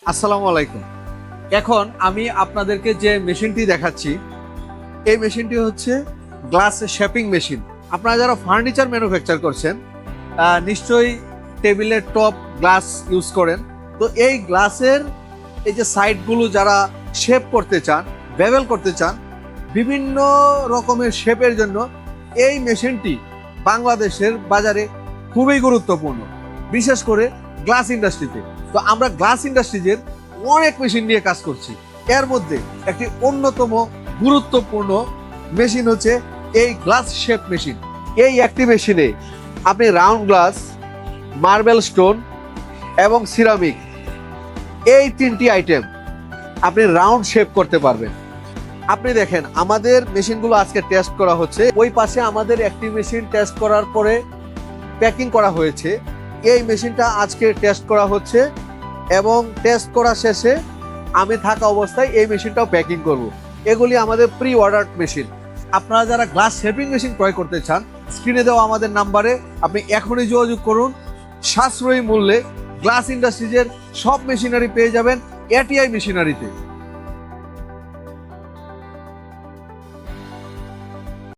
আসসালামু আলাইকুম। এখন আমি আপনাদেরকে যে মেশিনটি দেখাচ্ছি, এই মেশিনটি হচ্ছে গ্লাস শেপিং মেশিন। আপনারা যারা ফার্নিচার ম্যানুফ্যাকচার করছেন, নিশ্চয়ই টেবিলের টপ গ্লাস ইউজ করেন। তো এই গ্লাসের এই যে সাইডগুলো যারা শেপ করতে চান, বেভেল করতে চান, বিভিন্ন রকমের শেপের জন্য এই মেশিনটি বাংলাদেশের বাজারে খুবই গুরুত্বপূর্ণ, বিশেষ করে গ্লাস ইন্ডাস্ট্রিতে। তো আমরা গ্লাস ইন্ডাস্ট্রিজের অনেক মেশিন নিয়ে কাজ করছি। এর মধ্যে একটি অন্যতম গুরুত্বপূর্ণ মেশিন হচ্ছে এই গ্লাস শেপ মেশিন। এই একটি মেশিনে আপনি রাউন্ড গ্লাস, মার্বেল স্টোন এবং সিরামিক, এই তিনটি আইটেম আপনি রাউন্ড শেপ করতে পারবেন। আপনি দেখেন আমাদের মেশিনগুলো আজকে টেস্ট করা হচ্ছে। ওই পাশে আমাদের একটি মেশিন টেস্ট করার পরে প্যাকিং করা হয়েছে। এই মেশিনটা আজকে টেস্ট করা হচ্ছে এবং টেস্ট করা শেষে আমি থাকা অবস্থায় এই মেশিনটাও প্যাকিং করব। এগুলি আমাদের প্রি অর্ডার মেশিন। আপনারা যারা গ্লাস শেপিং মেশিন ক্রয় করতে চান, স্ক্রিনে দেওয়া আমাদের নাম্বারে আপনি এখনই যোগাযোগ করুন। সাশ্রয়ী মূল্যে গ্লাস ইন্ডাস্ট্রিজের সব মেশিনারি পেয়ে যাবেন এটিআই মেশিনারিতে।